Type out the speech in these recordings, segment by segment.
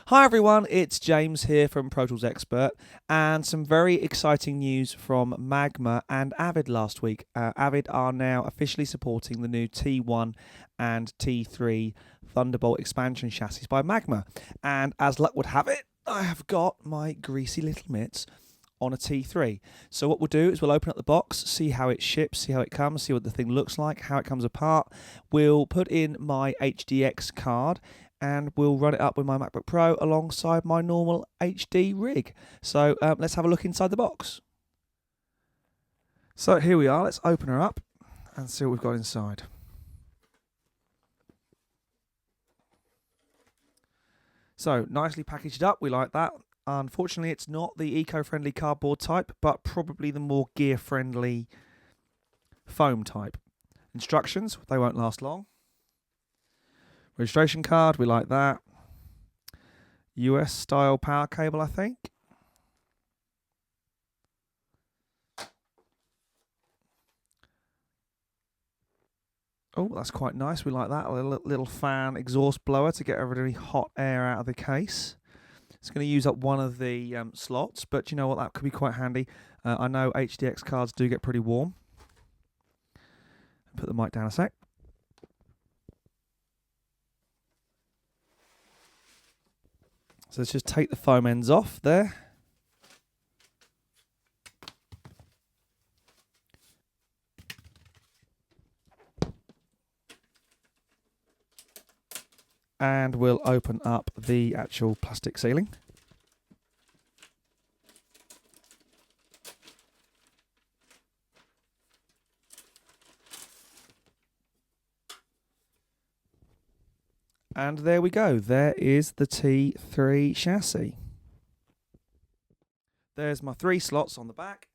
Hi everyone, it's James here from Pro Tools Expert, and some very exciting news from Magma and Avid last week. Avid are now officially supporting the new T1 and T3 Thunderbolt expansion chassis by Magma, and as luck would have it, I have got my greasy little mitts on a T3. So what we'll do is we'll open up the box, see how it ships, see how it comes, see what the thing looks like, how it comes apart. We'll put in my HDX card and we'll run it up with my MacBook Pro alongside my normal HD rig. So let's have a look inside the box. So here we are, let's open her up and see what we've got inside. So nicely packaged up, we like that. Unfortunately, it's not the eco-friendly cardboard type, but probably the more gear-friendly foam type. Instructions, they won't last long. Registration card, we like that. US style power cable, I think. Oh, that's quite nice. We like that. A little fan exhaust blower to get any hot air out of the case. It's going to use up one of the slots, but you know what? That could be quite handy. I know HDX cards do get pretty warm. Put the mic down a sec. So let's just take the foam ends off there. And we'll open up the actual plastic sealing. And there we go. There is the T3 chassis. There's my 3 slots on the back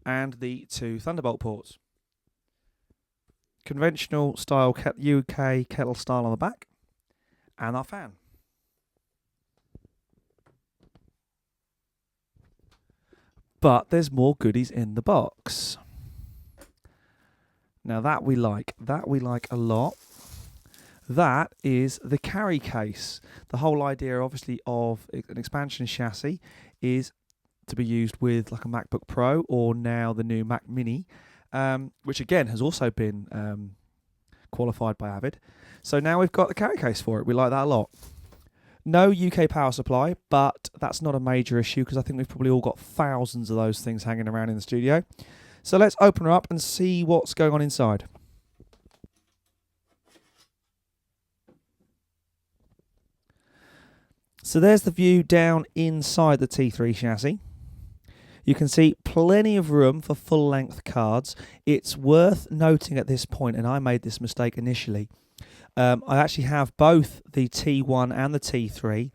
and the 2 Thunderbolt ports. Conventional style UK kettle style on the back and our fan. But there's more goodies in the box. Now that we like a lot. That is the carry case. The whole idea, obviously, of an expansion chassis is to be used with like a MacBook Pro or now the new Mac Mini, which again has also been qualified by Avid. So now we've got the carry case for it. We like that a lot. No UK power supply, but that's not a major issue because I think we've probably all got thousands of those things hanging around in the studio. So let's open her up and see what's going on inside. So there's the view down inside the T3 chassis. You can see plenty of room for full-length cards. It's worth noting at this point, and I made this mistake initially, I actually have both the T1 and the T3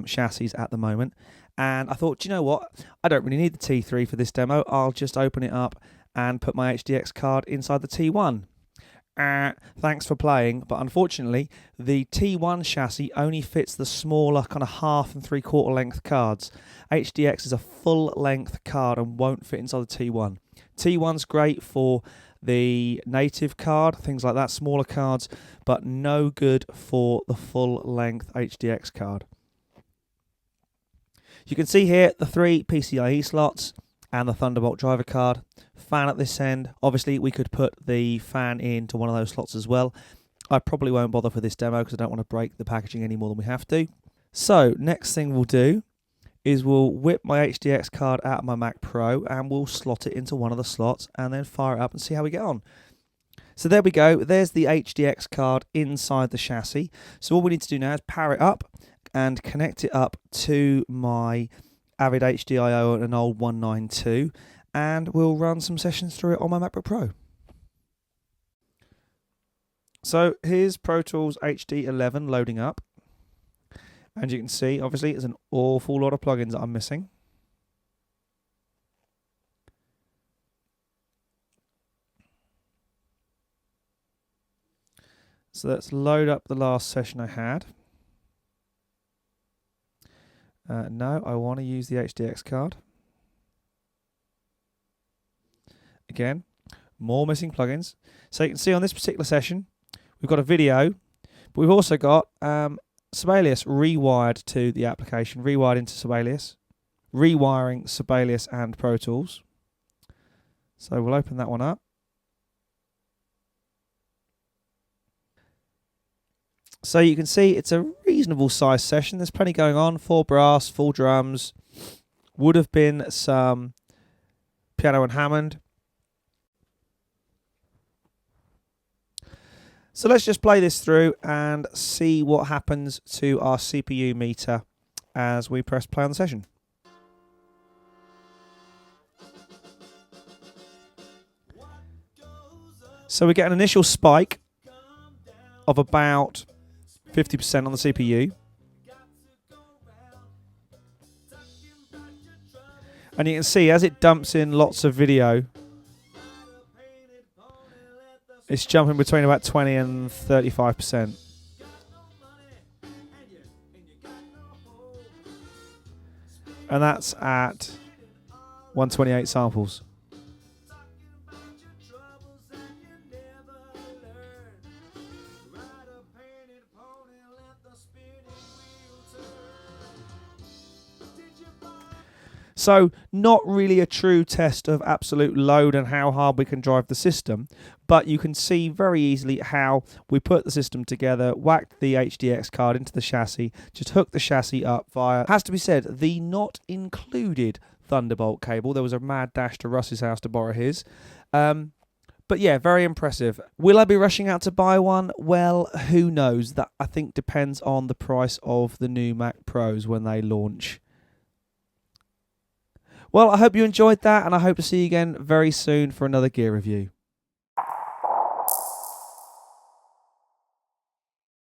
chassis at the moment, and I thought, you know what, I don't really need the T3 for this demo. I'll just open it up and put my HDX card inside the T1. Thanks for playing, but unfortunately the T1 chassis only fits the smaller kind of 1/2 and 3/4 length cards. HDX is a full length card and won't fit inside the T1. T1's great for the native card, things like that, smaller cards, but no good for the full length HDX card. You can see here the 3 PCIe slots and the Thunderbolt driver card. Fan at this end. Obviously, we could put the fan into one of those slots as well. I probably won't bother for this demo because I don't want to break the packaging any more than we have to. So, next thing we'll do is we'll whip my HDX card out of my Mac Pro and we'll slot it into one of the slots and then fire it up and see how we get on. So there we go. There's the HDX card inside the chassis. So all we need to do now is power it up and connect it up to my Avid HDIO and an old 192, and we'll run some sessions through it on my MacBook Pro. So here's Pro Tools HD11 loading up, and you can see obviously there's an awful lot of plugins that I'm missing. So let's load up the last session I had. No, I want to use the HDX card. Again, more missing plugins. So you can see on this particular session, we've got a video, but we've also got Sibelius rewired to the application, rewired into Sibelius, rewiring Sibelius and Pro Tools. So we'll open that one up. So you can see it's a reasonable size session. There's plenty going on. Full brass, full drums. Would have been some piano and Hammond. So let's just play this through and see what happens to our CPU meter as we press play on the session. So we get an initial spike of about 50% on the CPU. And you can see as it dumps in lots of video, it's jumping between about 20 and 35%. And that's at 128 samples. So not really a true test of absolute load and how hard we can drive the system, but you can see very easily how we put the system together, whacked the HDX card into the chassis, just hooked the chassis up via, has to be said, the not included Thunderbolt cable. There was a mad dash to Russ's house to borrow his. But yeah, very impressive. Will I be rushing out to buy one? Well, who knows? That I think depends on the price of the new Mac Pros when they launch. Well, I hope you enjoyed that, and I hope to see you again very soon for another gear review.